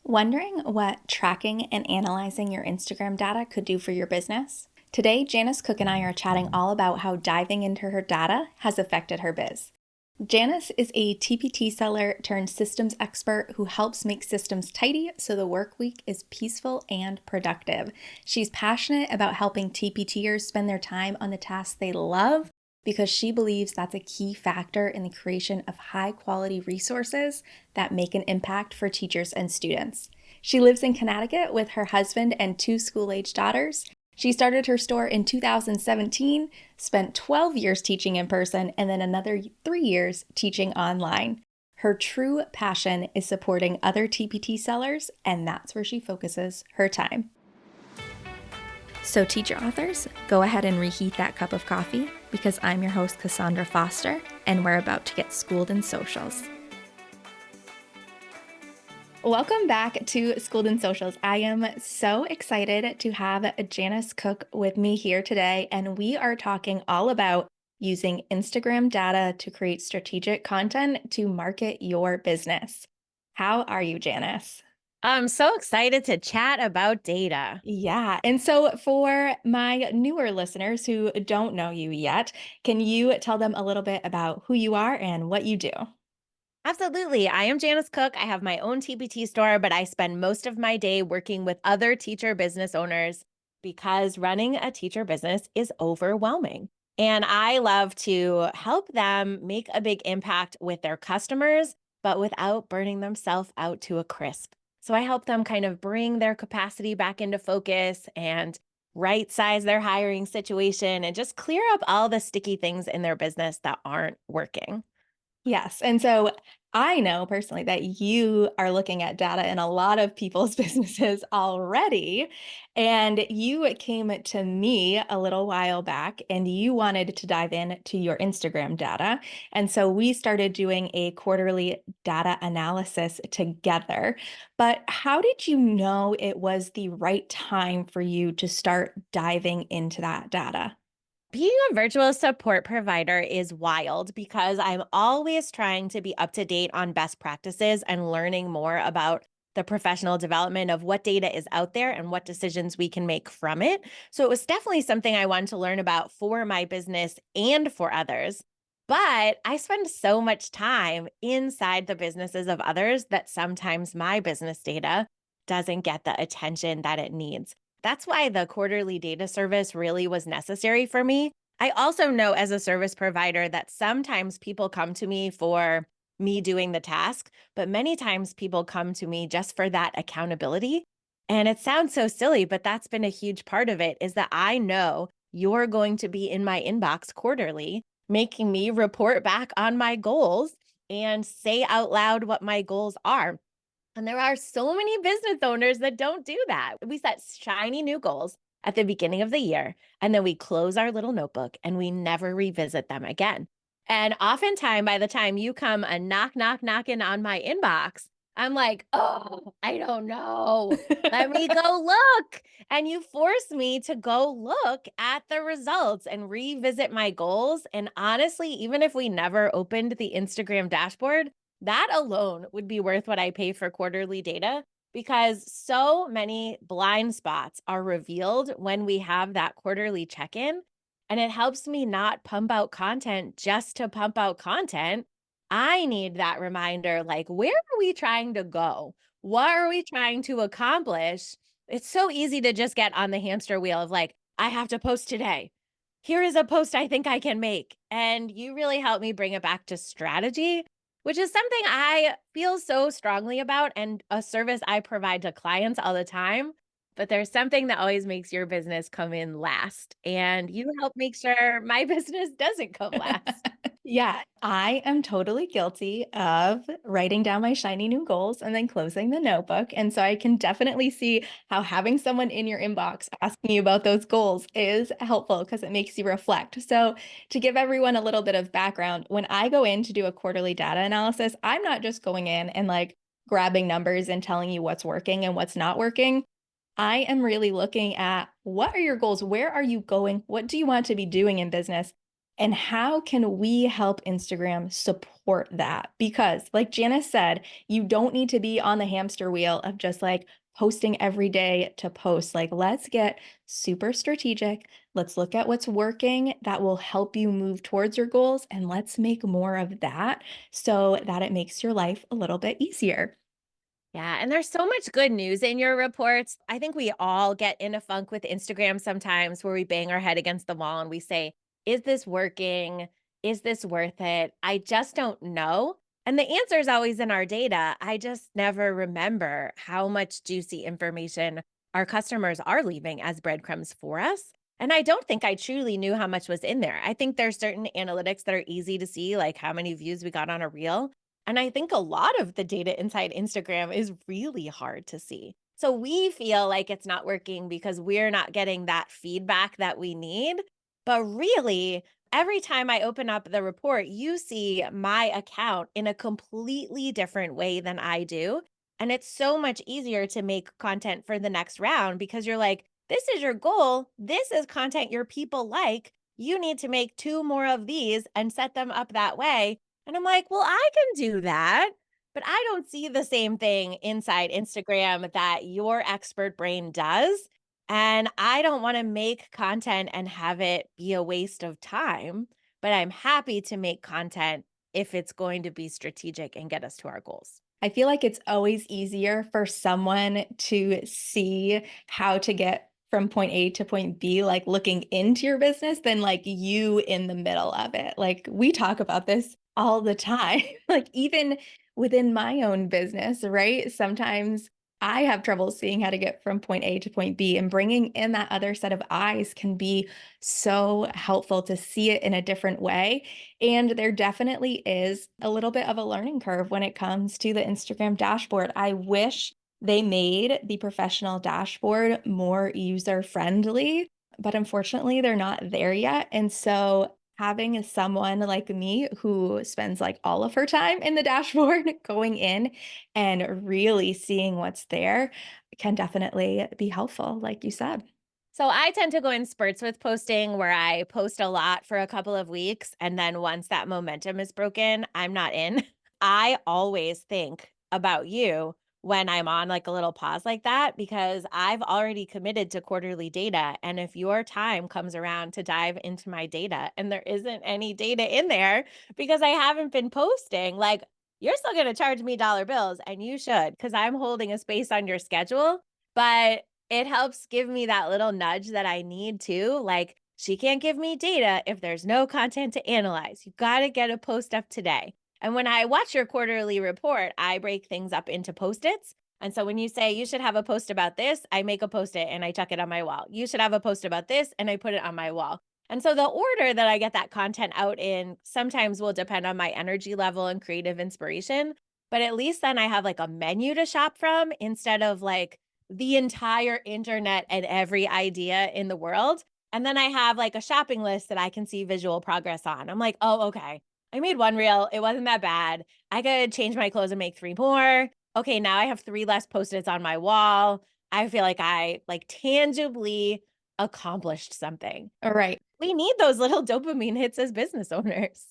Wondering what tracking and analyzing your Instagram data could do for your business? Today, Janice Cook and I are chatting all about how diving into her data has affected her biz. Janice is a TPT seller turned systems expert who helps make systems tidy so the work week is peaceful and productive. She's passionate about helping TPTers spend their time on the tasks they love because she believes that's a key factor in the creation of high quality resources that make an impact for teachers and students. She lives in Connecticut with her husband and two school-age daughters. She started her store in 2017, spent 12 years teaching in person, and then another 3 years teaching online. Her true passion is supporting other TPT sellers, and that's where she focuses her time. So, teacher authors, go ahead and reheat that cup of coffee because I'm your host, Cassandra Foster, and we're about to get schooled in socials. Welcome back to Schooled in Socials. I am so excited to have Janice Cook with me here today, and we are talking all about using Instagram data to create strategic content to market your business. How are you, Janice? I'm so excited to chat about data. Yeah. And so for my newer listeners who don't know you yet, can you tell them a little bit about who you are and what you do? Absolutely. I am Janice Cook. I have my own TPT store, but I spend most of my day working with other teacher business owners because running a teacher business is overwhelming. And I love to help them make a big impact with their customers, but without burning themselves out to a crisp. So I help them kind of bring their capacity back into focus and right size their hiring situation and just clear up all the sticky things in their business that aren't working. Yes. And so I know personally that you are looking at data in a lot of people's businesses already. And you came to me a little while back and you wanted to dive into your Instagram data. And so we started doing a quarterly data analysis together. But how did you know it was the right time for you to start diving into that data? Being a virtual support provider is wild because I'm always trying to be up to date on best practices and learning more about the professional development of what data is out there and what decisions we can make from it. So it was definitely something I wanted to learn about for my business and for others. But I spend so much time inside the businesses of others that sometimes my business data doesn't get the attention that it needs. That's why the quarterly data service really was necessary for me. I also know as a service provider that sometimes people come to me for me doing the task, but many times people come to me just for that accountability. And it sounds so silly, but that's been a huge part of it is that I know you're going to be in my inbox quarterly, making me report back on my goals and say out loud what my goals are. And there are so many business owners that don't do that. We set shiny new goals at the beginning of the year, and then we close our little notebook and we never revisit them again. And oftentimes, by the time you come a knocking on my inbox, I'm like, oh, I don't know. Let me go look. And you force me to go look at the results and revisit my goals. And honestly, even if we never opened the Instagram dashboard, that alone would be worth what I pay for quarterly data because so many blind spots are revealed when we have that quarterly check in. And it helps me not pump out content just to pump out content. I need that reminder like, where are we trying to go? What are we trying to accomplish? It's so easy to just get on the hamster wheel of like, I have to post today. Here is a post I think I can make. And you really help me bring it back to strategy, which is something I feel so strongly about and a service I provide to clients all the time. But there's something that always makes your business come in last. And you help make sure my business doesn't come last. Yeah, I am totally guilty of writing down my shiny new goals and then closing the notebook. And so I can definitely see how having someone in your inbox asking you about those goals is helpful because it makes you reflect. So, to give everyone a little bit of background, when I go in to do a quarterly data analysis, I'm not just going in and like grabbing numbers and telling you what's working and what's not working. I am really looking at what are your goals? Where are you going? What do you want to be doing in business? And how can we help Instagram support that? Because, like Janice said, you don't need to be on the hamster wheel of just like posting every day to post. Like, let's get super strategic. Let's look at what's working that will help you move towards your goals. And let's make more of that so that it makes your life a little bit easier. Yeah, and there's so much good news in your reports. I think we all get in a funk with Instagram sometimes where we bang our head against the wall and we say, is this working? Is this worth it? I just don't know. And the answer is always in our data. I just never remember how much juicy information our customers are leaving as breadcrumbs for us. And I don't think I truly knew how much was in there. I think there's certain analytics that are easy to see, like how many views we got on a reel. And I think a lot of the data inside Instagram is really hard to see. So we feel like it's not working because we're not getting that feedback that we need. But really, every time I open up the report, you see my account in a completely different way than I do. And it's so much easier to make content for the next round because you're like, this is your goal. This is content your people like. You need to make two more of these and set them up that way. And I'm like, well, I can do that, but I don't see the same thing inside Instagram that your expert brain does. And I don't want to make content and have it be a waste of time, but I'm happy to make content if it's going to be strategic and get us to our goals. I feel like it's always easier for someone to see how to get from point A to point B, like looking into your business than like you in the middle of it. Like we talk about this all the time, like even within my own business, right? Sometimes I have trouble seeing how to get from point A to point B, and bringing in that other set of eyes can be so helpful to see it in a different way. And there definitely is a little bit of a learning curve when it comes to the Instagram dashboard. I wish they made the professional dashboard more user friendly, but unfortunately, they're not there yet. And so, having someone like me who spends like all of her time in the dashboard going in and really seeing what's there can definitely be helpful, like you said. So I tend to go in spurts with posting where I post a lot for a couple of weeks. And then once that momentum is broken, I'm not in. I always think about you when I'm on like a little pause like that because I've already committed to quarterly data. And if your time comes around to dive into my data and there isn't any data in there because I haven't been posting, like you're still going to charge me dollar bills and you should because I'm holding a space on your schedule. But it helps give me that little nudge that I need to. Like, she can't give me data if there's no content to analyze. You got to get a post up today. And when I watch your quarterly report, I break things up into post its. And so when you say you should have a post about this, I make a post it and I chuck it on my wall. You should have a post about this and I put it on my wall. And so the order that I get that content out in sometimes will depend on my energy level and creative inspiration. But at least then I have like a menu to shop from instead of like, the entire internet and every idea in the world. And then I have like a shopping list that I can see visual progress on. I'm like, oh, okay. I made one reel. It wasn't that bad. I could change my clothes and make three more. Okay, now I have three less post-its on my wall. I feel like I like tangibly accomplished something. All right. We need those little dopamine hits as business owners.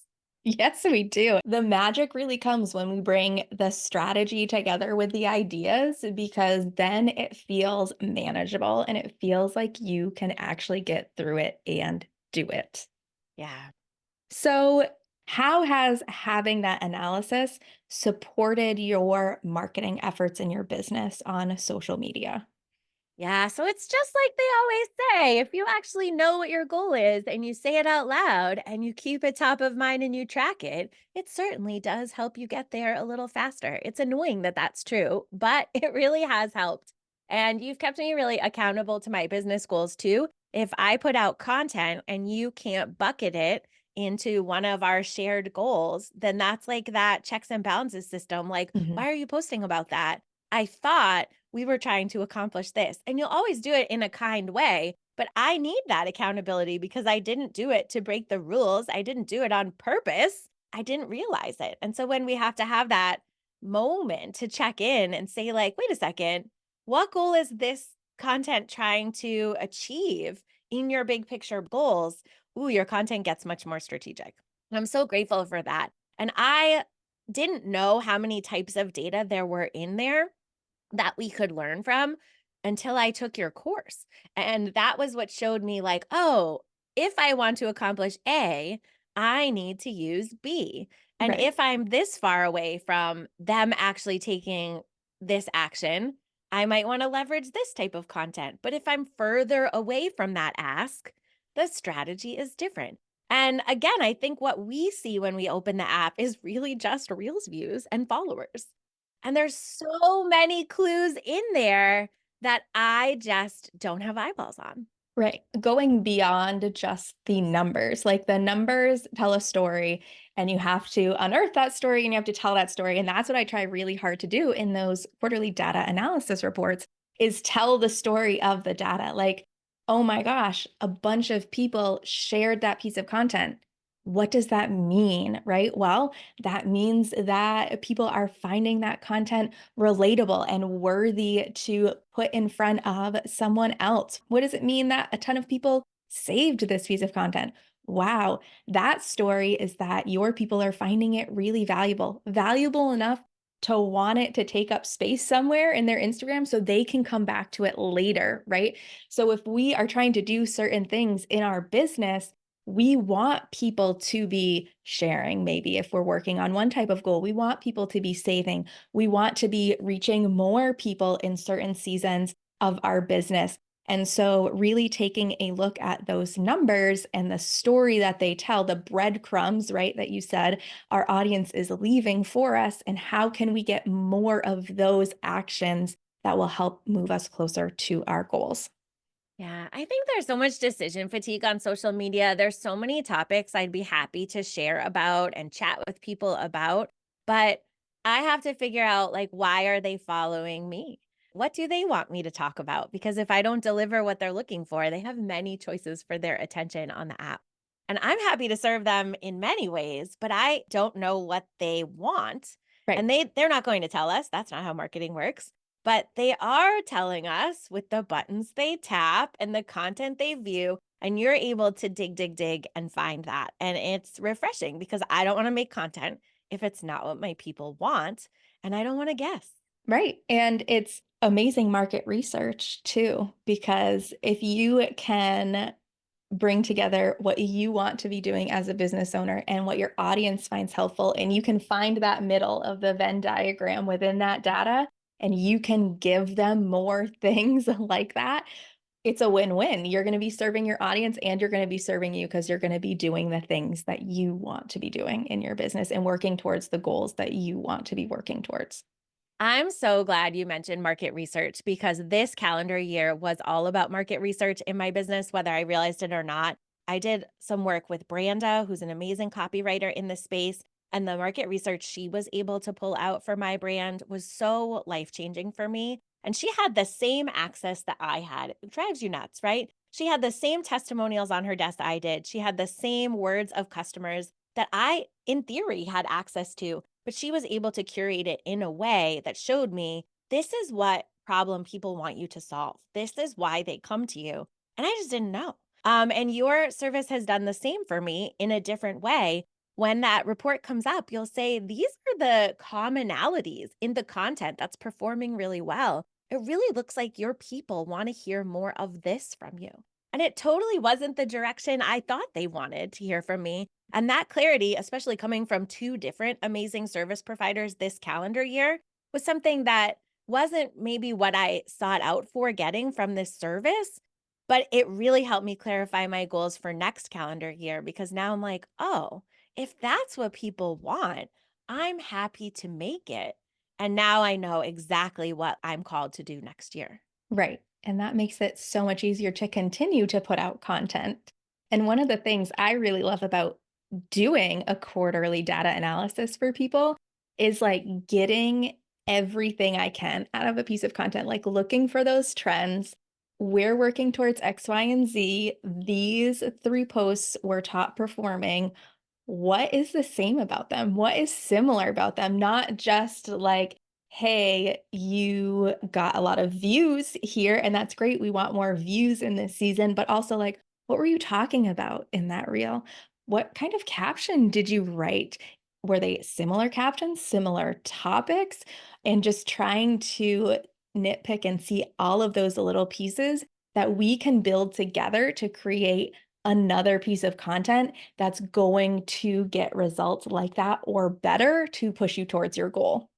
Yes, we do. The magic really comes when we bring the strategy together with the ideas because then it feels manageable and it feels like you can actually get through it and do it. Yeah. So, how has having that analysis supported your marketing efforts in your business on social media? Yeah, so it's just like they always say, if you actually know what your goal is and you say it out loud and you keep it top of mind and you track it, it certainly does help you get there a little faster. It's annoying that that's true, but it really has helped. And you've kept me really accountable to my business goals too. If I put out content and you can't bucket it into one of our shared goals, then that's like that checks and balances system. Like, Mhm. why are you posting about that? I thought we were trying to accomplish this. And you'll always do it in a kind way. But I need that accountability because I didn't do it to break the rules. I didn't do it on purpose. I didn't realize it. And so when we have to have that moment to check in and say, like, wait a second, what goal is this content trying to achieve in your big picture goals? ooh, your content gets much more strategic. And I'm so grateful for that. And I didn't know how many types of data there were in there that we could learn from until I took your course. And that was what showed me, like, oh, if I want to accomplish A, I need to use B. And Right. if I'm this far away from them actually taking this action, I might want to leverage this type of content. But if I'm further away from that ask, the strategy is different. And again, I think what we see when we open the app is really just Reels views and followers. And there's so many clues in there that I just don't have eyeballs on. Right. Going beyond just the numbers. Like the numbers tell a story and you have to unearth that story and you have to tell that story. And that's what I try really hard to do in those quarterly data analysis reports is tell the story of the data. Like, oh my gosh, a bunch of people shared that piece of content. What does that mean? Right? Well, that means that people are finding that content relatable and worthy to put in front of someone else. What does it mean that a ton of people saved this piece of content? Wow, that story is that your people are finding it really valuable, valuable enough to want it to take up space somewhere in their Instagram so they can come back to it later, right? So if we are trying to do certain things in our business, we want people to be sharing. Maybe if we're working on one type of goal, we want people to be saving. We want to be reaching more people in certain seasons of our business. And so, really taking a look at those numbers and the story that they tell, the breadcrumbs, right, that you said our audience is leaving for us, and how can we get more of those actions that will help move us closer to our goals? Yeah, I think there's so much decision fatigue on social media. There's so many topics I'd be happy to share about and chat with people about, but I have to figure out, like, why are they following me? What do they want me to talk about? Because if I don't deliver what they're looking for, they have many choices for their attention on the app. And I'm happy to serve them in many ways, but I don't know what they want. Right. And they're not going to tell us. That's not how marketing works. But they are telling us with the buttons they tap and the content they view, and you're able to dig, dig, dig and find that. And it's refreshing because I don't want to make content if it's not what my people want, and I don't want to guess. Right. And it's amazing market research too, because if you can bring together what you want to be doing as a business owner and what your audience finds helpful, and you can find that middle of the Venn diagram within that data, and you can give them more things like that, it's a win-win. You're going to be serving your audience and you're going to be serving you because you're going to be doing the things that you want to be doing in your business and working towards the goals that you want to be working towards. I'm so glad you mentioned market research because this calendar year was all about market research in my business, whether I realized it or not. I did some work with Branda, who's an amazing copywriter in this space. And the market research she was able to pull out for my brand was so life changing for me. And she had the same access that I had. It drives you nuts, right? She had the same testimonials on her desk I did. She had the same words of customers that I, in theory, had access to, but she was able to curate it in a way that showed me this is what problem people want you to solve. This is why they come to you. And I just didn't know. And your service has done the same for me in a different way. When that report comes up, you'll say, these are the commonalities in the content that's performing really well. It really looks like your people want to hear more of this from you. And it totally wasn't the direction I thought they wanted to hear from me. And that clarity, especially coming from two different amazing service providers this calendar year, was something that wasn't maybe what I sought out for getting from this service, but it really helped me clarify my goals for next calendar year because now I'm like, oh, if that's what people want, I'm happy to make it. And now I know exactly what I'm called to do next year. Right. And that makes it so much easier to continue to put out content. And one of the things I really love about doing a quarterly data analysis for people is like getting everything I can out of a piece of content, like looking for those trends. We're working towards X, Y, and Z. These three posts were top performing. What is the same about them? What is similar about them? Not just like, hey, you got a lot of views here, and that's great. We want more views in this season, but also like, What were you talking about in that reel? What kind of caption did you write? Were they similar captions, similar topics? And just trying to nitpick and see all of those little pieces that we can build together to create another piece of content that's going to get results like that or better to push you towards your goal.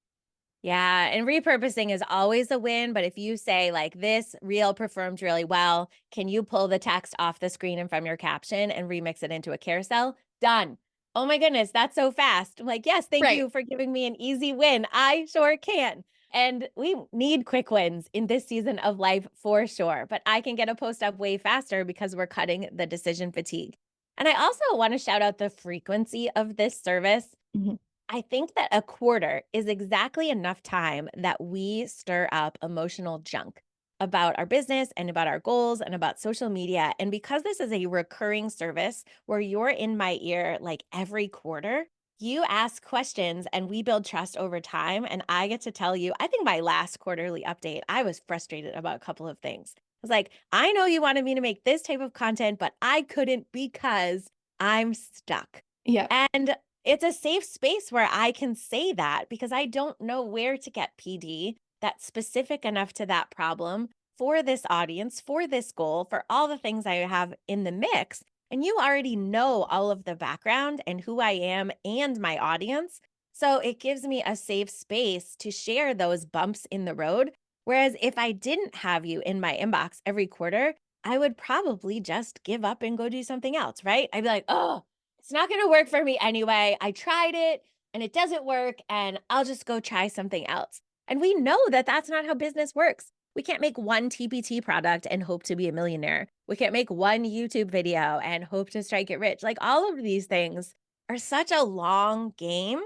Yeah, and repurposing is always a win, but if you say like this reel performed really well, can you pull the text off the screen and from your caption and remix it into a carousel? Done. Oh my goodness, that's so fast. I'm like, yes, thank Right. you for giving me an easy win. I sure can. And we need quick wins in this season of life for sure, but I can get a post up way faster because we're cutting the decision fatigue. And I also want to shout out the frequency of this service. Mhm. I think that a quarter is exactly enough time that we stir up emotional junk about our business and about our goals and about social media. And because this is a recurring service where you're in my ear like every quarter, you ask questions and we build trust over time. And I get to tell you, I think my last quarterly update, I was frustrated about a couple of things. I was like, I know you wanted me to make this type of content, but I couldn't because I'm stuck. Yep. And it's a safe space where I can say that because I don't know where to get PD that's specific enough to that problem for this audience, for this goal, for all the things I have in the mix. And you already know all of the background and who I am and my audience. So it gives me a safe space to share those bumps in the road. Whereas if I didn't have you in my inbox every quarter, I would probably just give up and go do something else, right? I'd be like, oh, it's not going to work for me anyway. I tried it and it doesn't work, and I'll just go try something else. And we know that that's not how business works. We can't make one TPT product and hope to be a millionaire. We can't make one YouTube video and hope to strike it rich. Like all of these things are such a long game,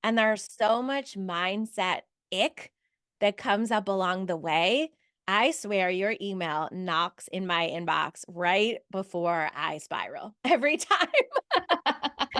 and there's so much mindset ick that comes up along the way. I swear your email knocks in my inbox right before I spiral every time.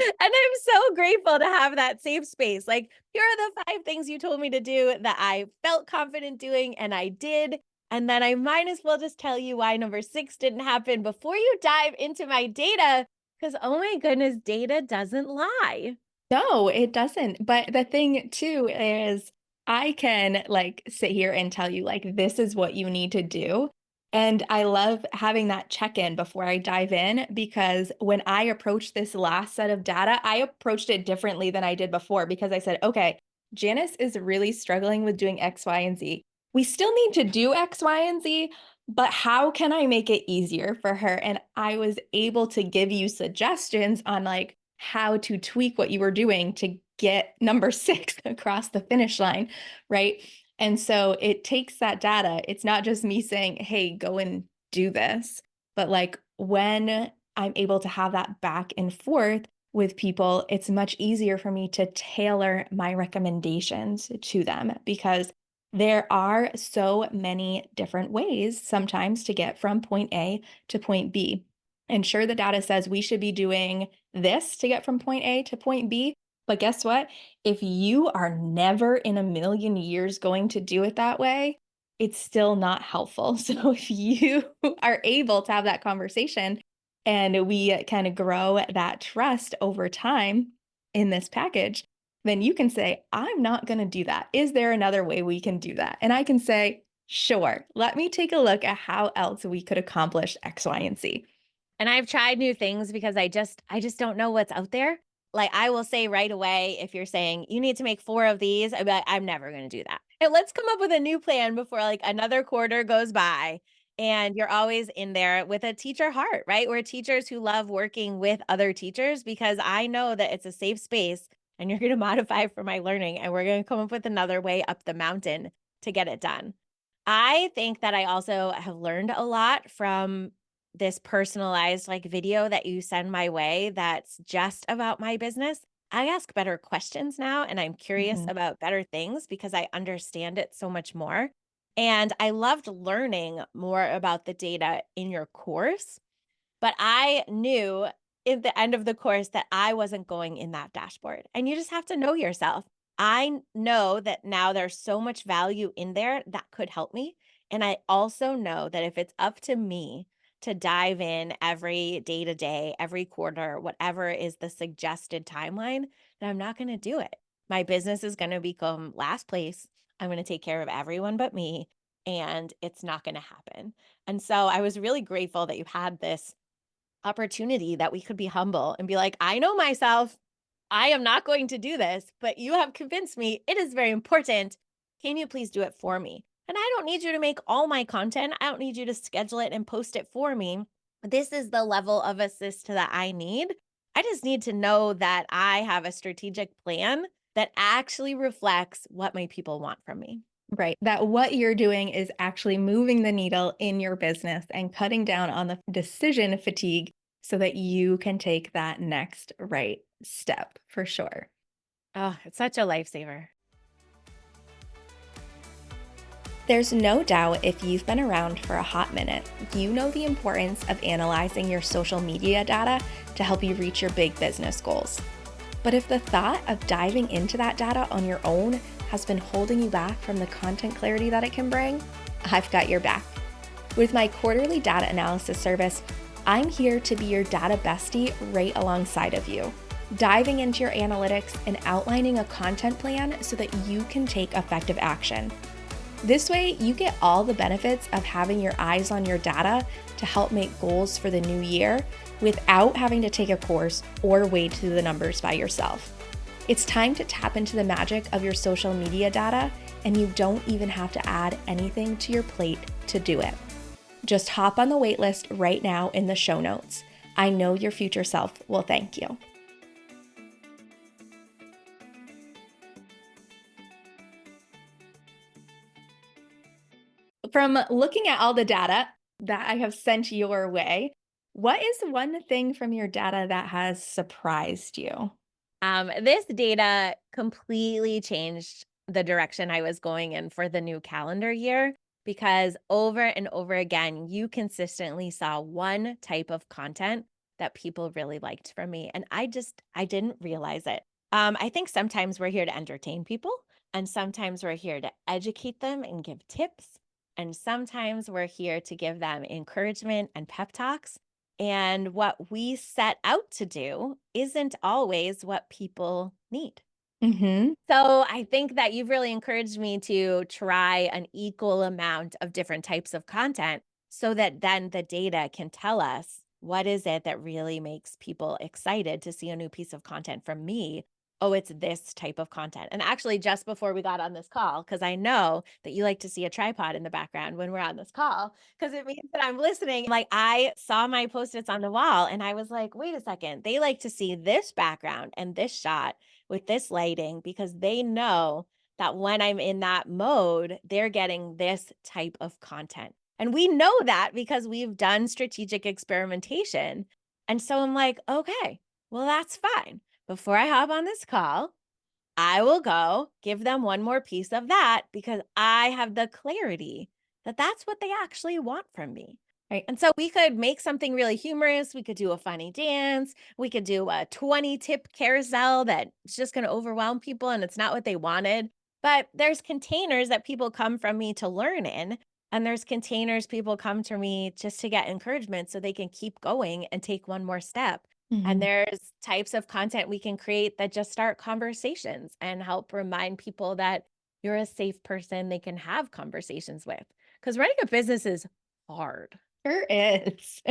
And I'm so grateful to have that safe space. Like, here are the 5 things you told me to do that I felt confident doing, and I did. And then I might as well just tell you why number 6 didn't happen before you dive into my data, because oh my goodness, data doesn't lie. No, it doesn't. But the thing too is I can like sit here and tell you like this is what you need to do. And I love having that check-in before I dive in because when I approached this last set of data, I approached it differently than I did before because I said, okay, Janice is really struggling with doing X, Y, and Z. We still need to do X, Y, and Z, but how can I make it easier for her? And I was able to give you suggestions on like how to tweak what you were doing to get number 6 across the finish line, right? And so it takes that data. It's not just me saying, "Hey, go and do this," but like when I'm able to have that back and forth with people, it's much easier for me to tailor my recommendations to them because there are so many different ways sometimes to get from point A to point B. And sure, the data says we should be doing this to get from point A to point B. But guess what? If you are never in a million years going to do it that way, it's still not helpful. So if you are able to have that conversation and we kind of grow that trust over time in this package, then you can say, I'm not going to do that. Is there another way we can do that? And I can say, sure, let me take a look at how else we could accomplish X, Y, and Z. And I've tried new things because I just don't know what's out there. Like I will say right away, if you're saying you need to make 4 of these, I'd be like, I'm never going to do that. And let's come up with a new plan before like another quarter goes by. And you're always in there with a teacher heart, right? We're teachers who love working with other teachers because I know that it's a safe space and you're going to modify for my learning and we're going to come up with another way up the mountain to get it done. I think that I also have learned a lot from this personalized like video that you send my way that's just about my business. I ask better questions now and I'm curious Mhm. about better things because I understand it so much more. And I loved learning more about the data in your course, but I knew at the end of the course that I wasn't going in that dashboard. And you just have to know yourself. Know that now there's so much value in there that could help me. And I also know that if it's up to me to dive in every day to day, every quarter, whatever is the suggested timeline, then I'm not going to do it. My business is going to become last place. I'm going to take care of everyone but me, and it's not going to happen. And so I was really grateful that you had this opportunity that we could be humble and be like, I know myself. I am not going to do this, but you have convinced me it is very important. Can you please do it for me? And I don't need you to make all my content. I don't need you to schedule it and post it for me. This is the level of assist that I need. I just need to know that I have a strategic plan that actually reflects what my people want from me. Right. That what you're doing is actually moving the needle in your business and cutting down on the decision fatigue so that you can take that next right step for sure. Oh, it's such a lifesaver. There's no doubt if you've been around for a hot minute, you know the importance of analyzing your social media data to help you reach your big business goals. But if the thought of diving into that data on your own has been holding you back from the content clarity that it can bring, I've got your back. With my quarterly data analysis service, I'm here to be your data bestie right alongside of you, diving into your analytics and outlining a content plan so that you can take effective action. This way, you get all the benefits of having your eyes on your data to help make goals for the new year without having to take a course or wade through the numbers by yourself. It's time to tap into the magic of your social media data, and you don't even have to add anything to your plate to do it. Just hop on the waitlist right now in the show notes. I know your future self will thank you. From looking at all the data that I have sent your way, what is one thing from your data that has surprised you? This data completely changed the direction I was going in for the new calendar year because over and over again, you consistently saw one type of content that people really liked from me. And I didn't realize it. I think sometimes we're here to entertain people, and sometimes we're here to educate them and give tips. And sometimes we're here to give them encouragement and pep talks. And what we set out to do isn't always what people need. Mhm. So I think that you've really encouraged me to try an equal amount of different types of content so that then the data can tell us what is it that really makes people excited to see a new piece of content from me. Oh, it's this type of content. And actually, just before we got on this call, because I know that you like to see a tripod in the background when we're on this call, because it means that I'm listening. Like I saw my post-its on the wall and I was like, wait a second, they like to see this background and this shot with this lighting because they know that when I'm in that mode, they're getting this type of content. And we know that because we've done strategic experimentation. And so I'm like, okay, well, that's fine. Before I hop on this call, I will go give them one more piece of that because I have the clarity that that's what they actually want from me. Right. And so we could make something really humorous. We could do a funny dance. We could do a 20 tip carousel that's just going to overwhelm people and it's not what they wanted. But there's containers that people come from me to learn in. And there's containers people come to me just to get encouragement so they can keep going and take one more step. And Mhm. there's types of content we can create that just start conversations and help remind people that you're a safe person they can have conversations with. Because running a business is hard. Sure is.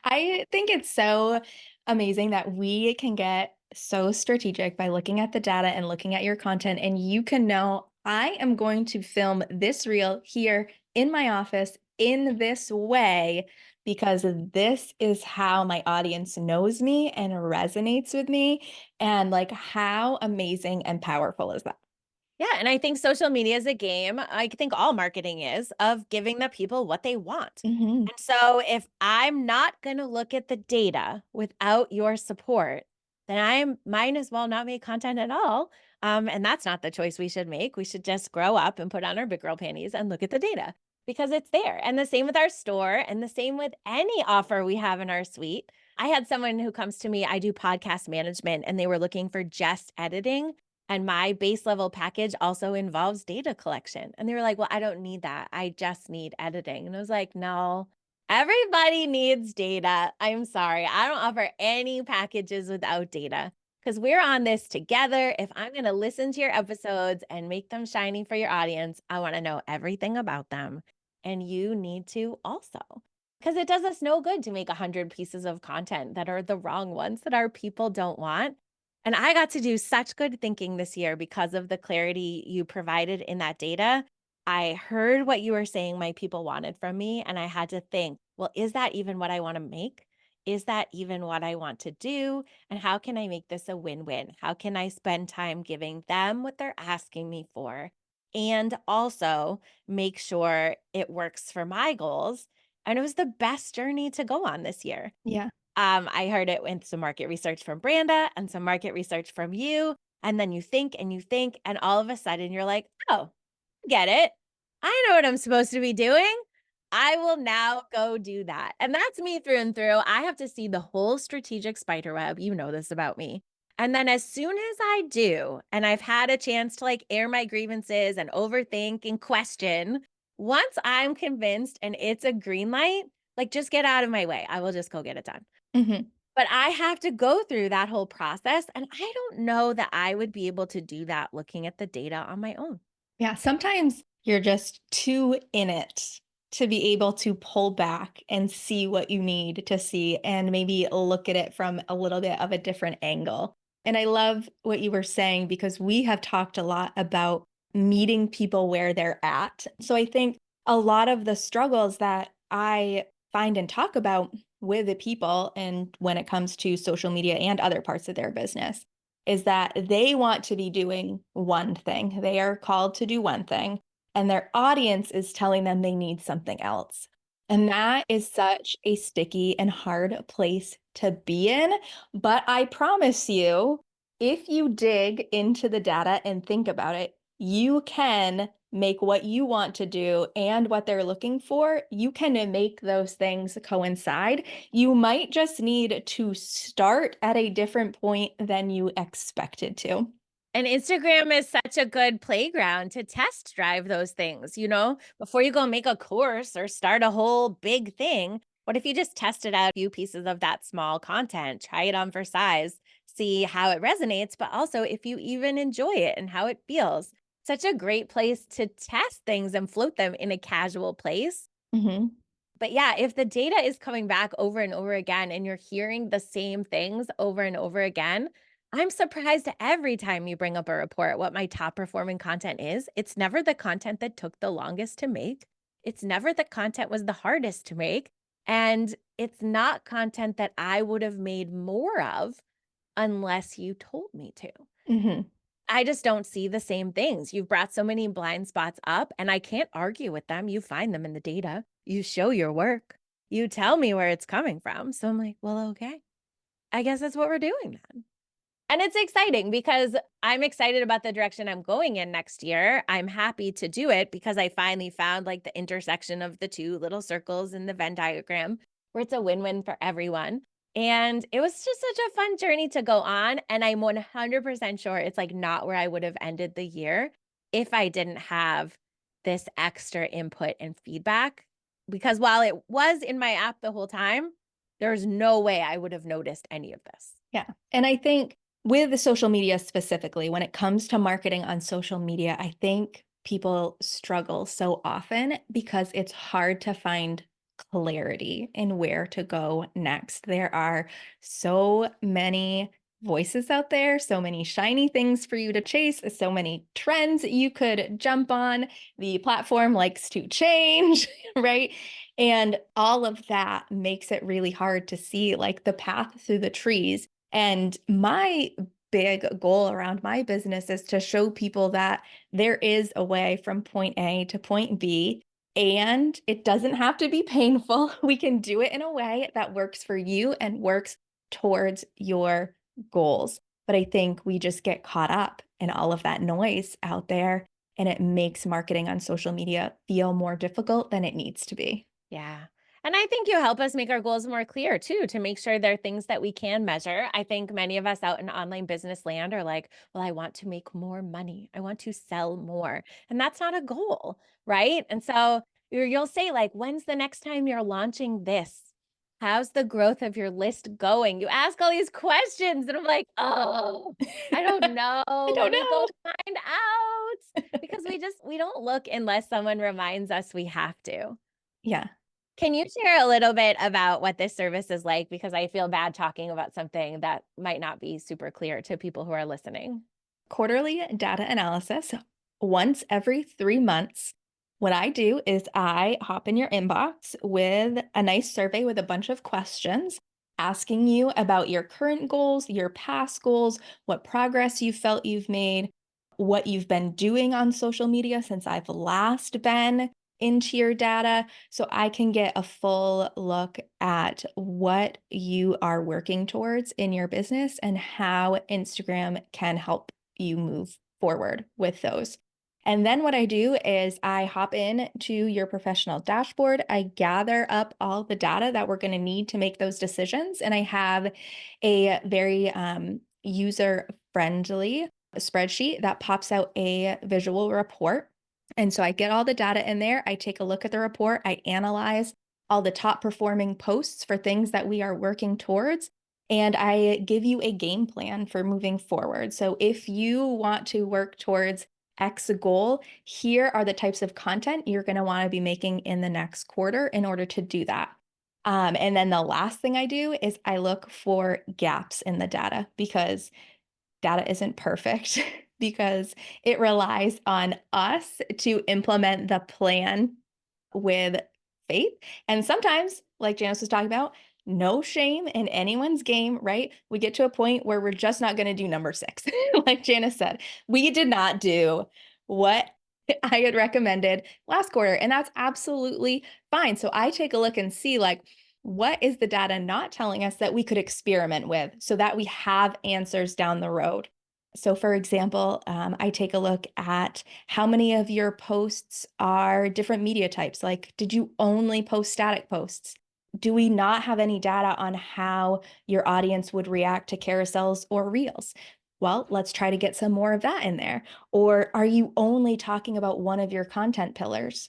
I think it's so amazing that we can get so strategic by looking at the data and looking at your content, and you can know I am going to film this reel here in my office in this way because this is how my audience knows me and resonates with me. And like, how amazing and powerful is that? Yeah, and I think social media is a game, I think all marketing is, of giving the people what they want. Mhm. And so if I'm not gonna look at the data without your support, then I might as well not make content at all. And that's not the choice we should make. We should just grow up and put on our big girl panties and look at the data because it's there. And the same with our store and the same with any offer we have in our suite. I had someone who comes to me, I do podcast management, and they were looking for just editing. And my base level package also involves data collection. And they were like, well, I don't need that. I just need editing. And I was like, no, Everybody needs data. I'm sorry. I don't offer any packages without data because we're on this together. If I'm going to listen to your episodes and make them shiny for your audience, I want to know everything about them. And you need to also, because it does us no good to make 100 pieces of content that are the wrong ones that our people don't want. And I got to do such good thinking this year because of the clarity you provided in that data. I heard what you were saying my people wanted from me, and I had to think, well, is that even what I want to make? Is that even what I want to do? And how can I make this a win win? How can I spend time giving them what they're asking me for? And also make sure it works for my goals. And it was the best journey to go on this year. Yeah. I heard it in some market research from Branda and some market research from you. And then you think, and all of a sudden you're like, oh, get it. I know what I'm supposed to be doing. I will now go do that. And that's me through and through. I have to see the whole strategic spider web. You know this about me. And then as soon as I do, and I've had a chance to like air my grievances and overthink and question, once I'm convinced and it's a green light, like just get out of my way. I will just go get it done. Mhm. But I have to go through that whole process. And I don't know that I would be able to do that looking at the data on my own. Yeah, sometimes you're just too in it to be able to pull back and see what you need to see and maybe look at it from a little bit of a different angle. And I love what you were saying because we have talked a lot about meeting people where they're at. So I think a lot of the struggles that I find and talk about with the people and when it comes to social media and other parts of their business is that they want to be doing one thing. They are called to do one thing, and their audience is telling them they need something else. And that is such a sticky and hard place to be in. But I promise you, if you dig into the data and think about it, you can make what you want to do and what they're looking for, you can make those things coincide. You might just need to start at a different point than you expected to. And Instagram is such a good playground to test drive those things, before you go make a course or start a whole big thing. What if you just tested out a few pieces of that small content, try it on for size, see how it resonates, but also if you even enjoy it and how it feels? Such a great place to test things and float them in a casual place. Mhm. But yeah, if the data is coming back over and over again and you're hearing the same things over and over again, I'm surprised every time you bring up a report what my top performing content is. It's never the content that took the longest to make. It's never the content was the hardest to make. And it's not content that I would have made more of unless you told me to. Mhm. I just don't see the same things. You've brought so many blind spots up, and I can't argue with them. You find them in the data. You show your work. You tell me where it's coming from. So I'm like, well, okay. I guess that's what we're doing then. And it's exciting because I'm excited about the direction I'm going in next year. I'm happy to do it because I finally found like the intersection of the two little circles in the Venn diagram where it's a win win for everyone. And it was just such a fun journey to go on. And I'm 100% sure it's like not where I would have ended the year if I didn't have this extra input and feedback. Because while it was in my app the whole time, there's no way I would have noticed any of this. Yeah. And I think with the social media specifically, when it comes to marketing on social media, I think people struggle so often because it's hard to find clarity in where to go next. There are so many voices out there, so many shiny things for you to chase, so many trends you could jump on. The platform likes to change, right? And all of that makes it really hard to see like the path through the trees and my big goal around my business is to show people that there is a way from point A to point B, and it doesn't have to be painful. We can do it in a way that works for you and works towards your goals. But I think we just get caught up in all of that noise out there, and it makes marketing on social media feel more difficult than it needs to be. Yeah. And I think you help us make our goals more clear too, to make sure they're things that we can measure. I think many of us out in online business land are like, well, I want to make more money. I want to sell more. And that's not a goal. Right. And so You'll say like, when's the next time you're launching this? How's the growth of your list going? You ask all these questions and I'm like, oh, I don't know. I don't Let me go know. find out. Because we don't look unless someone reminds us we have to. Yeah. Can you share a little bit about what this service is like? Because I feel bad talking about something that might not be super clear to people who are listening. Quarterly data analysis once every 3 months. What I do is I hop in your inbox with a nice survey with a bunch of questions asking you about your current goals, your past goals, what progress you felt you've made, what you've been doing on social media since I've last been into your data, so I can get a full look at what you are working towards in your business and how Instagram can help you move forward with those. And then what I do is I hop in to your professional dashboard. I gather up all the data that we're going to need to make those decisions. And I have a very user friendly spreadsheet that pops out a visual report. And so I get all the data in there. I take a look at the report. I analyze all the top performing posts for things that we are working towards. And I give you a game plan for moving forward. So if you want to work towards X goal, here are the types of content you're going to want to be making in the next quarter in order to do that. And then the last thing I do is I look for gaps in the data because data isn't perfect because it relies on us to implement the plan with faith. And sometimes, like Janice was talking about, no shame in anyone's game, right? We get to a point where we're just not going to do number 6. Like Janice said, we did not do what I had recommended last quarter, and that's absolutely fine. So I take a look and see, like, what is the data not telling us that we could experiment with so that we have answers down the road? So, for example, I take a look at how many of your posts are different media types. Like, did you only post static posts? Do we not have any data on how your audience would react to carousels or reels? Well, let's try to get some more of that in there. Or are you only talking about one of your content pillars?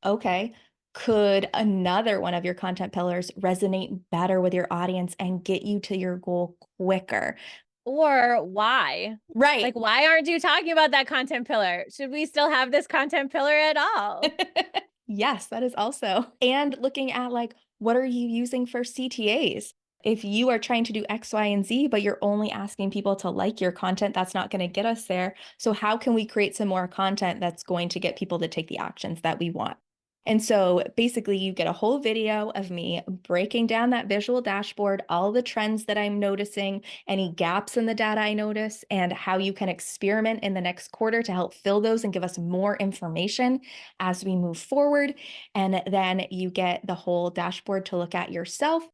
Okay. Could another one of your content pillars resonate better with your audience and get you to your goal quicker? Or why? Right. Like, why aren't you talking about that content pillar? Should we still have this content pillar at all? Yes, that is also. And looking at, like, what are you using for CTAs? If you are trying to do X, Y, and Z, but you're only asking people to like your content, that's not going to get us there. So how can we create some more content that's going to get people to take the actions that we want? And so basically, you get a whole video of me breaking down that visual dashboard, all the trends that I'm noticing, any gaps in the data I notice, and how you can experiment in the next quarter to help fill those and give us more information as we move forward. And then you get the whole dashboard to look at yourself.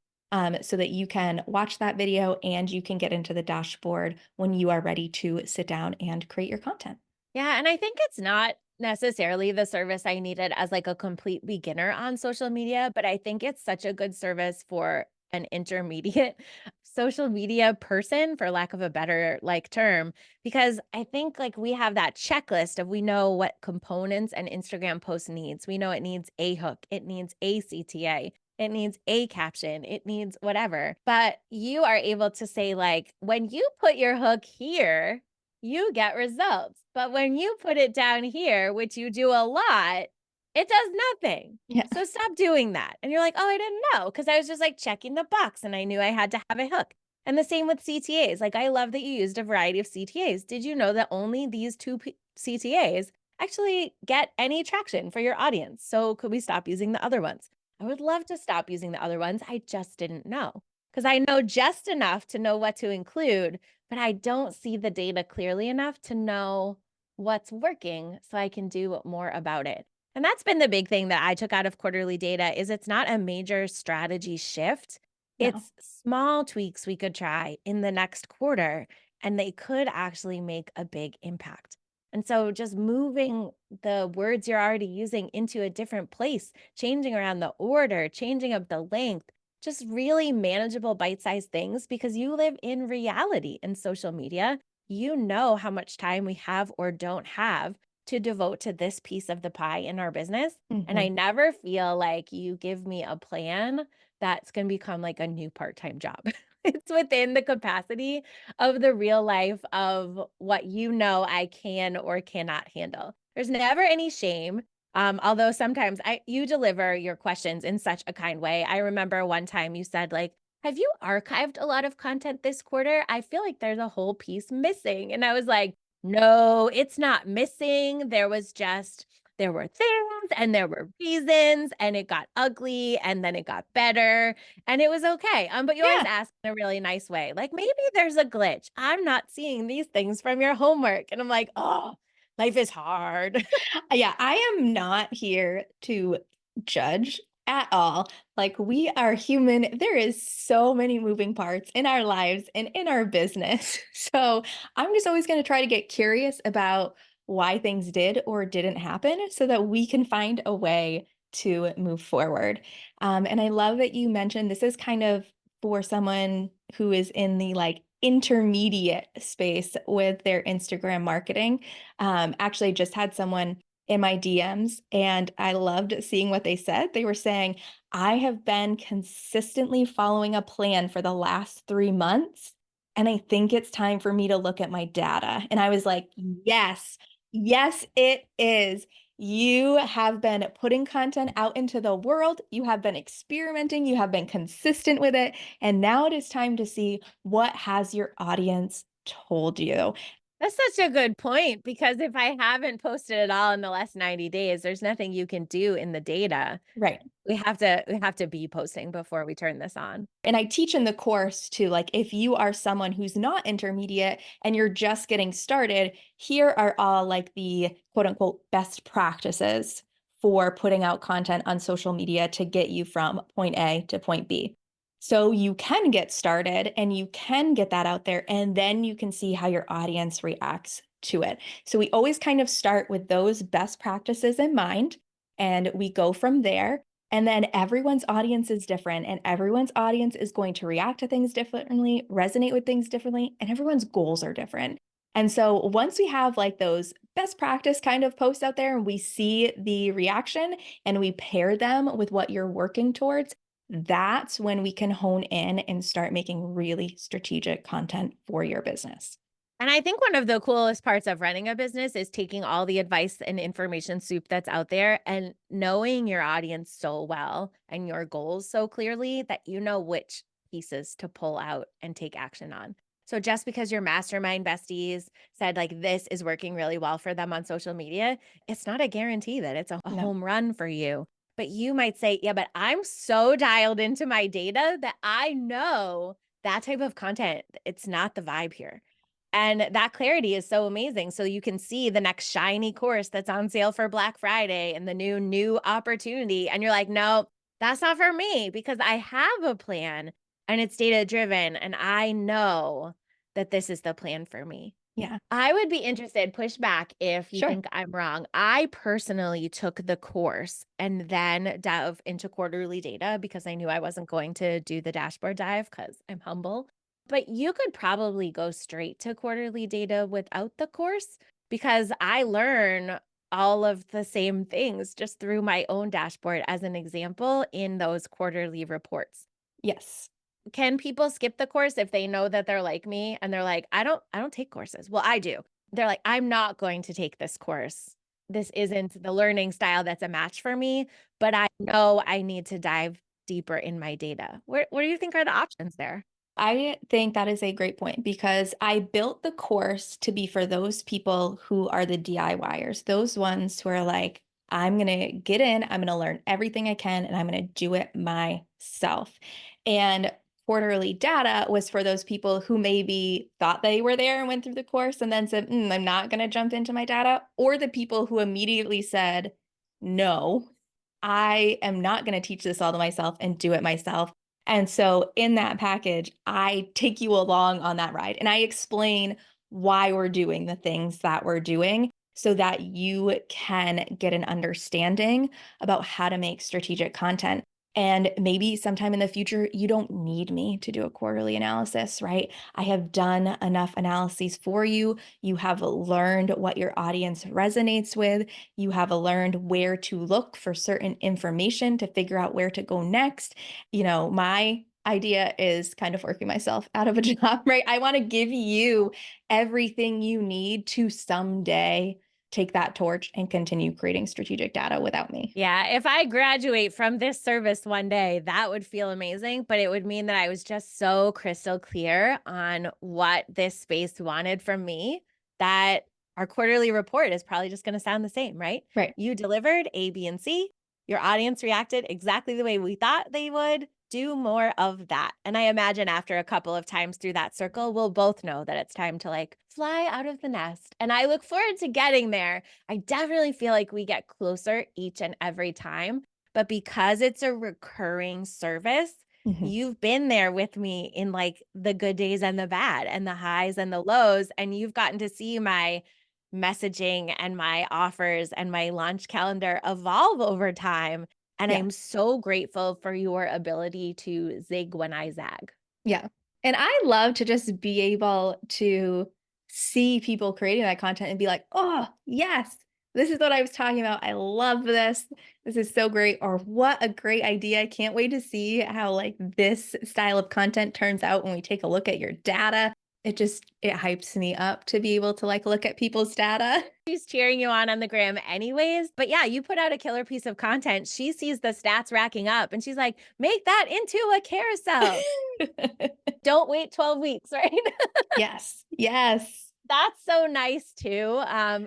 So that you can watch that video and you can get into the dashboard when you are ready to sit down and create your content. Yeah, and I think it's not necessarily the service I needed as like a complete beginner on social media, but I think it's such a good service for an intermediate social media person, for lack of a better like term, because I think like we have that checklist of we know what components an Instagram post needs. We know it needs a hook, it needs a CTA, it needs a caption, it needs whatever. But you are able to say like when you put your hook here, you get results. But when you put it down here, which you do a lot, it does nothing. Yeah. So stop doing that. And you're like, oh, I didn't know because I was just like checking the box and I knew I had to have a hook. And the same with CTAs. Like, I love that you used a variety of CTAs. Did you know that only these two CTAs actually get any traction for your audience? So could we stop using the other ones? I would love to stop using the other ones. I just didn't know because I know just enough to know what to include, but I don't see the data clearly enough to know what's working so I can do more about it. And that's been the big thing that I took out of quarterly data is it's not a major strategy shift. No. It's small tweaks we could try in the next quarter and they could actually make a big impact. And so just moving the words you're already using into a different place, changing around the order, changing up the length, just really manageable bite-sized things because you live in reality in social media. You know how much time we have or don't have to devote to this piece of the pie in our business. And I Mhm. never feel like you give me a plan that's going to become like a new part-time job. It's within the capacity of the real life of what I can or cannot handle. There's never any shame. Although sometimes you deliver your questions in such a kind way. I remember one time you said, like, have you archived a lot of content this quarter? I feel like there's a whole piece missing. And I was like, no, it's not missing. There were things and there were reasons, and it got ugly and then it got better and it was okay. But you always Yeah. ask in a really nice way, like, maybe there's a glitch. I'm not seeing these things from your homework. And I'm like, oh, life is hard. Yeah, I am not here to judge at all. Like, we are human. There is so many moving parts in our lives and in our business. So I'm just always going to try to get curious about why things did or didn't happen so that we can find a way to move forward. And I love that you mentioned this is kind of for someone who is in the like intermediate space with their Instagram marketing. Actually, just had someone in my DMs and I loved seeing what they said. They were saying, I have been consistently following a plan for the last 3 months. And I think it's time for me to look at my data. And I was like, yes, yes, it is. You have been putting content out into the world. You have been experimenting. You have been consistent with it. And now it is time to see what has your audience told you. That's such a good point because if I haven't posted at all in the last 90 days, there's nothing you can do in the data. Right. We have to be posting before we turn this on. And I teach in the course to like, if you are someone who's not intermediate and you're just getting started, here are all like the quote unquote best practices for putting out content on social media to get you from point A to point B. So you can get started and you can get that out there, and then you can see how your audience reacts to it. So we always kind of start with those best practices in mind, and we go from there. And then everyone's audience is different, and everyone's audience is going to react to things differently, resonate with things differently, and everyone's goals are different. And so once we have like those best practice kind of posts out there and we see the reaction and we pair them with what you're working towards, that's when we can hone in and start making really strategic content for your business. And I think one of the coolest parts of running a business is taking all the advice and information soup that's out there and knowing your audience so well and your goals so clearly that you know which pieces to pull out and take action on. So just because your mastermind besties said like this is working really well for them on social media, it's not a guarantee that it's a No. home run for you. But you might say, yeah, but I'm so dialed into my data that I know that type of content, it's not the vibe here. And that clarity is so amazing. So you can see the next shiny course that's on sale for Black Friday and the new opportunity. And you're like, no, that's not for me because I have a plan and it's data driven. And I know that this is the plan for me. Yeah. I would be interested, push back if you Sure. think I'm wrong. I personally took the course and then dove into quarterly data because I knew I wasn't going to do the dashboard dive because I'm humble. But you could probably go straight to quarterly data without the course because I learn all of the same things just through my own dashboard as an example in those quarterly reports. Yes. Can people skip the course if they know that they're like me and they're like, I don't take courses. Well, I do. They're like, I'm not going to take this course. This isn't the learning style that's a match for me, but I know I need to dive deeper in my data. What do you think are the options there? I think that is a great point because I built the course to be for those people who are the DIYers, those ones who are like, I'm going to get in, I'm going to learn everything I can, and I'm going to do it myself. And quarterly data was for those people who maybe thought they were there and went through the course and then said, I'm not going to jump into my data, or the people who immediately said, no, I am not going to teach this all to myself and do it myself. And so in that package, I take you along on that ride and I explain why we're doing the things that we're doing so that you can get an understanding about how to make strategic content. And maybe sometime in the future, you don't need me to do a quarterly analysis, right? I have done enough analyses for you. You have learned what your audience resonates with. You have learned where to look for certain information to figure out where to go next. My idea is kind of working myself out of a job, right? I want to give you everything you need to someday take that torch and continue creating strategic data without me. Yeah, if I graduate from this service one day, that would feel amazing, but it would mean that I was just so crystal clear on what this space wanted from me that our quarterly report is probably just going to sound the same, right? Right. You delivered A, B, and C. Your audience reacted exactly the way we thought they would. Do more of that. And I imagine after a couple of times through that circle, we'll both know that it's time to like fly out of the nest. And I look forward to getting there. I definitely feel like we get closer each and every time, but because it's a recurring service, Mhm. you've been there with me in like the good days and the bad and the highs and the lows, and you've gotten to see my messaging and my offers and my launch calendar evolve over time. And Yeah. I'm so grateful for your ability to zig when I zag. Yeah. And I love to just be able to see people creating that content and be like, "Oh, yes, this is what I was talking about. I love this. This is so great." Or what a great idea. I can't wait to see how like this style of content turns out when we take a look at your data. It hypes me up to be able to like look at people's data. She's cheering you on the gram anyways. But yeah, you put out a killer piece of content. She sees the stats racking up and she's like, make that into a carousel. Don't wait 12 weeks, right? Yes. Yes. That's so nice too.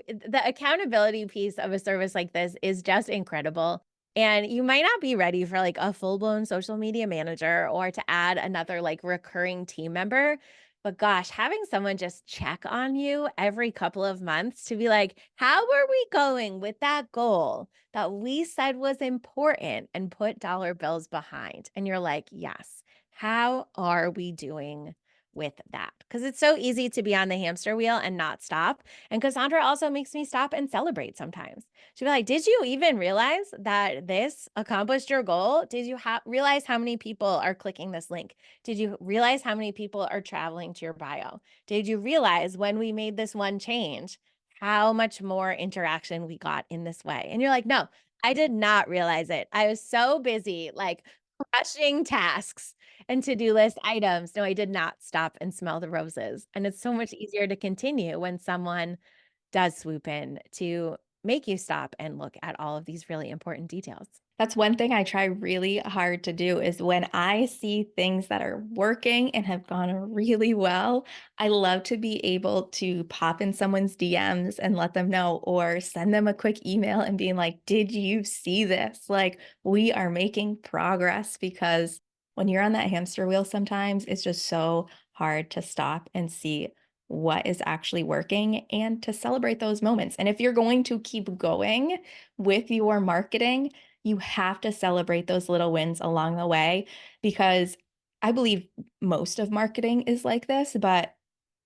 The accountability piece of a service like this is just incredible. And you might not be ready for like a full blown social media manager or to add another like recurring team member. But gosh, having someone just check on you every couple of months to be like, how are we going with that goal that we said was important and put dollar bills behind? And you're like, yes, how are we doing with that? Because it's so easy to be on the hamster wheel and not stop. And Cassandra also makes me stop and celebrate sometimes. She'll be like, did you even realize that this accomplished your goal? Did you realize how many people are clicking this link? Did you realize how many people are traveling to your bio? Did you realize when we made this one change, how much more interaction we got in this way? And you're like, no, I did not realize it. I was so busy, like crushing tasks and to-do list items. No, I did not stop and smell the roses. And it's so much easier to continue when someone does swoop in to make you stop and look at all of these really important details. That's one thing I try really hard to do is when I see things that are working and have gone really well, I love to be able to pop in someone's DMs and let them know or send them a quick email and being like, "Did you see this? Like, we are making progress." Because when you're on that hamster wheel, sometimes it's just so hard to stop and see what is actually working and to celebrate those moments. And if you're going to keep going with your marketing, you have to celebrate those little wins along the way because I believe most of marketing is like this, but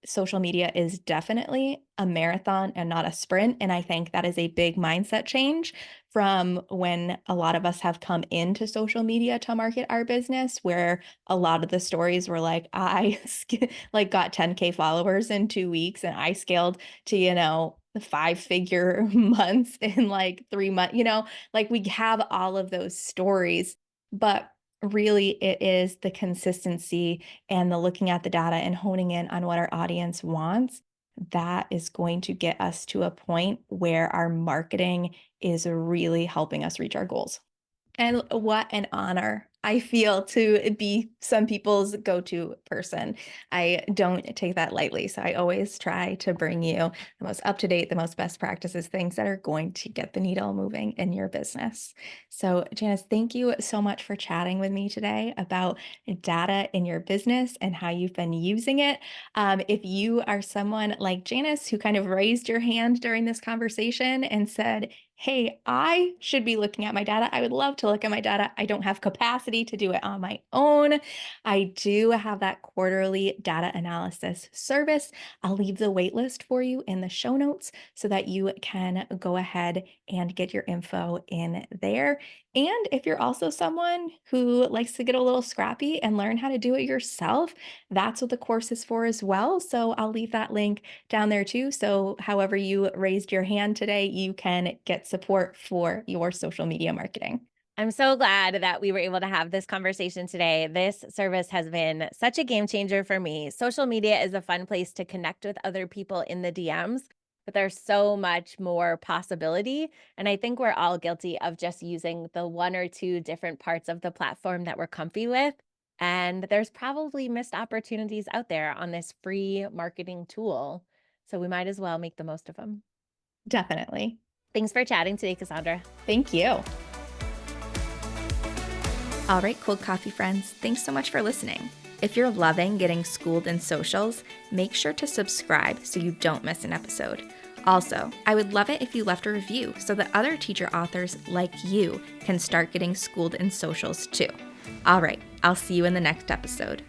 social media is definitely a marathon and not a sprint. And I think that is a big mindset change from when a lot of us have come into social media to market our business, where a lot of the stories were like, like got 10K followers in 2 weeks and I scaled to, 5-figure months in like 3 months, like we have all of those stories, but really it is the consistency and the looking at the data and honing in on what our audience wants, that is going to get us to a point where our marketing is really helping us reach our goals. And what an honor I feel to be some people's go-to person. I don't take that lightly. So I always try to bring you the most up-to-date, the most best practices, things that are going to get the needle moving in your business. So Janice, thank you so much for chatting with me today about data in your business and how you've been using it. If you are someone like Janice who kind of raised your hand during this conversation and said, "Hey, I should be looking at my data. I would love to look at my data. I don't have capacity to do it on my own." I do have that quarterly data analysis service. I'll leave the waitlist for you in the show notes so that you can go ahead and get your info in there. And if you're also someone who likes to get a little scrappy and learn how to do it yourself, that's what the course is for as well. So I'll leave that link down there too. So, however, you raised your hand today, you can get support for your social media marketing. I'm so glad that we were able to have this conversation today. This service has been such a game changer for me. Social media is a fun place to connect with other people in the DMs, but there's so much more possibility. And I think we're all guilty of just using the one or two different parts of the platform that we're comfy with. And there's probably missed opportunities out there on this free marketing tool. So we might as well make the most of them. Definitely. Thanks for chatting today, Cassandra. Thank you. All right, cold coffee friends, thanks so much for listening. If you're loving getting schooled in socials, make sure to subscribe so you don't miss an episode. Also, I would love it if you left a review so that other teacher authors like you can start getting schooled in socials too. All right, I'll see you in the next episode.